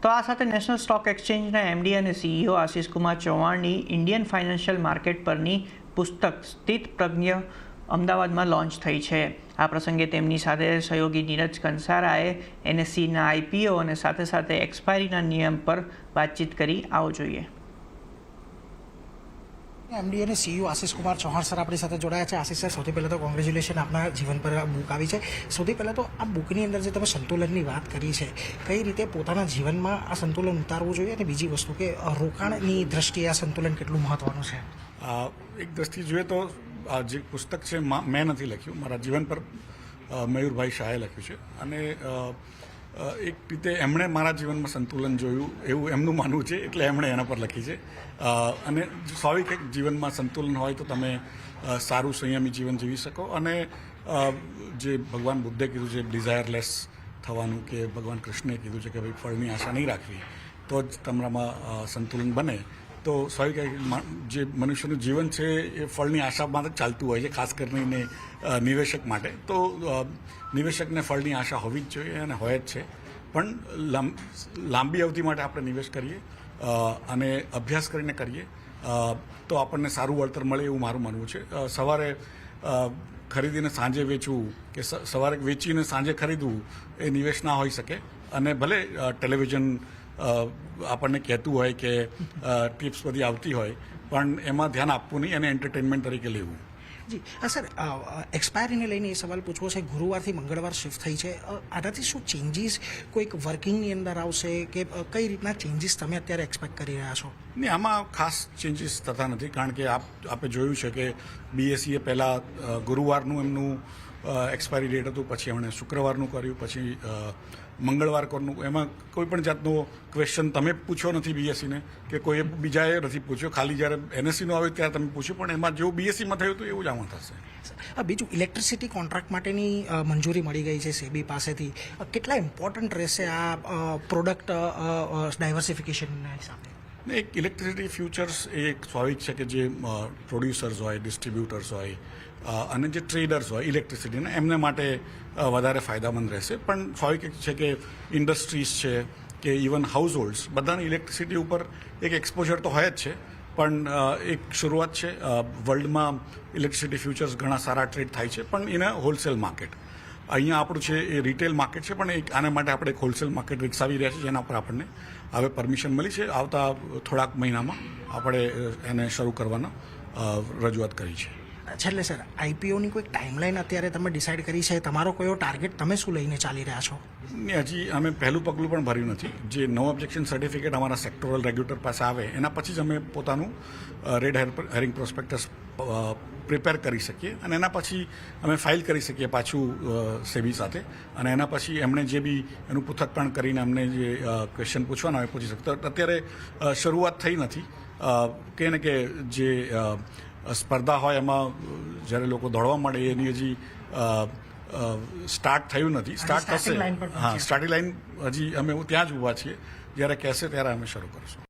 તો આ સાથે નેશનલ સ્ટોક એક્સચેન્જના એમડી અને સીઈઓ આશિષ કુમાર ચૌહાણની ઇન્ડિયન ફાઇનાન્શિયલ માર્કેટ પરની પુસ્તક સ્થિત પ્રજ્ઞ અમદાવાદમાં લોન્ચ થઈ છે। આ પ્રસંગે તેમની સાથે સહયોગી નીરજ કંસારાએ એનએસસીના આઈપીઓ અને સાથે સાથે એક્સપાયરીના નિયમ પર વાતચીત કરી। આવો જોઈએ। एमडी અને સીઈઓ આશિષ કુમાર ચૌહાણ સર આપણી સાથે જોડાયા છે। આશિષ સર, સૌથી પહેલાં તો કોંગ્રેચ્યુલેશન, આપના જીવન પર બુક આવી છે। સૌથી પહેલાં તો આ બુકની અંદર જે તમે સંતુલનની વાત કરી છે, કઈ રીતે પોતાના જીવનમાં આ સંતુલન ઉતારવું જોઈએ, અને બીજી વસ્તુ કે રોકાણની દ્રષ્ટિએ આ સંતુલન કેટલું મહત્વનું છે? એક દ્રષ્ટિએ જોઈએ તો આ જે પુસ્તક છે મેં નથી લખ્યું, મારા જીવન પર મયુરભાઈ શાહે લખ્યું છે, અને એક રીતે એમણે મારા જીવનમાં સંતુલન જોયું એવું એમનું માનવું છે, એટલે એમણે એના પર લખી છે। અને સ્વાભાવિક જીવનમાં સંતુલન હોય તો તમે સારું સંયમી જીવન જીવી શકો, અને જે ભગવાન બુદ્ધે કીધું છે ડિઝાયરલેસ થવાનું, કે ભગવાન કૃષ્ણે કીધું છે કે ભાઈ ફળની આશા નહીં રાખવી, તો જ તમારામાં સંતુલન બને। તો સ્વાભાવિક જે મનુષ્યનું જીવન છે એ ફળની આશામાં જ ચાલતું હોય છે, ખાસ કરીને નિવેશક માટે। તો નિવેશકને ફળની આશા હોવી જ જોઈએ, અને હોય જ છે, પણ લાંબી અવધિ માટે આપણે નિવેશ કરીએ અને અભ્યાસ કરીને કરીએ તો આપણને સારું વળતર મળે એવું મારું માનવું છે। સવારે ખરીદીને સાંજે વેચવું, કે સવારે વેચીને સાંજે ખરીદવું એ નિવેશ ના હોઈ શકે। અને ભલે ટેલિવિઝન આપણને કહેતું હોય કે ટિપ્સ બધી આવતી હોય, પણ એમાં ધ્યાન આપવું નહીં અને એન્ટરટેનમેન્ટ તરીકે લેવું। જી સર, એક્સપાયરીને લઈને એ સવાલ પૂછવો છે। ગુરુવારથી મંગળવાર શિફ્ટ થઈ છે, આનાથી શું ચેન્જીસ કોઈક વર્કિંગની અંદર આવશે, કે કઈ રીતના ચેન્જીસ તમે અત્યારે એક્સપેક્ટ કરી રહ્યા છો? નહીં, આમાં ખાસ ચેન્જીસ થતા નથી, કારણ કે આપણે જોયું છે કે બીએસસીએ પહેલાં ગુરુવારનું એમનું એક્સપાયરી ડેટ હતું, પછી એમણે શુક્રવારનું કર્યું, પછી મંગળવાર કરનું। એમાં કોઈ પણ જાતનો ક્વેશ્ચન તમે પૂછ્યો નથી બીએસસીને, કે કોઈ બીજાએ નથી પૂછ્યો, ખાલી જ્યારે એનએસસીનું આવ્યું ત્યારે તમે પૂછ્યું, પણ એમાં જેવું બીએસસીમાં થયું હતું એવું જ આમાં થશે। બીજું, ઇલેક્ટ્રિસિટી કોન્ટ્રાક્ટ માટેની મંજૂરી મળી ગઈ છે સેબી પાસેથી, કેટલા ઇમ્પોર્ટન્ટ રહેશે આ પ્રોડક્ટ ડાયવર્સિફિકેશનના હિસાબે? એક ઇલેક્ટ્રિસિટી ફ્યુચર્સ એ એક સ્વાભાવિક છે કે જે પ્રોડ્યુસર્સ હોય, ડિસ્ટ્રીબ્યુટર્સ હોય અને જે ટ્રેડર્સ હોય ઇલેક્ટ્રિસિટીના, એમને માટે વધારે ફાયદામંદ રહેશે। પણ સ્વાભાવિક છે કે ઇન્ડસ્ટ્રીઝ છે કે ઇવન હાઉસહોલ્ડ્સ, બધાને ઇલેક્ટ્રિસિટી ઉપર એક એક્સપોઝર તો હોય જ છે, પણ એક શરૂઆત છે। વર્લ્ડમાં ઇલેક્ટ્રિસિટી ફ્યુચર્સ ઘણા સારા ટ્રેડ થાય છે, પણ ઇન અ હોલસેલ માર્કેટ। અહીંયા આપણું છે એ રિટેલ માર્કેટ છે, પણ આના માટે આપણે એક હોલસેલ માર્કેટ વિકસાવી રહ્યા છીએ, જેના પર આપણને હવે પરમિશન મળી છે। આવતા થોડાક મહિનામાં આપણે એને શરૂ કરવાનો રજૂઆત કરી છે। છેલ્લે સર, આઈપીઓની કોઈ ટાઈમલાઈન અત્યારે તમે ડિસાઇડ કરી છે? તમારો કયો ટાર્ગેટ, તમે શું લઈને ચાલી રહ્યા છો? હજી અમે પહેલું પગલું પણ ભર્યું નથી। જે નો ઓબ્જેક્શન સર્ટિફિકેટ અમારા સેક્ટોરલ રેગ્યુલેટર પાસે આવે એના પછી જ અમે પોતાનું રેડ હેરિંગ પ્રોસ્પેક્ટસ પ્રિપેર કરી શકીએ, અને એના પછી અમે ફાઇલ કરી શકીએ પાછું સેબી સાથે, અને એના પછી એમણે જે બી એનું પૃથ્થકરણ કરીને અમને જે ક્વેશ્ચન પૂછવાના હોય પૂછી શકતો। અત્યારે શરૂઆત થઈ નથી, કે ને કે જે સ્પર્ધા હોય એમાં જ્યારે લોકો દોડવા મળે એની હજી સ્ટાર્ટ થયું નથી। સ્ટાર્ટ થશે, હા, સ્ટાર્ટિંગ લાઇન હજી અમે ત્યાં જ ઊભા છીએ, જ્યારે કહેશે ત્યારે અમે શરૂ કરીશું।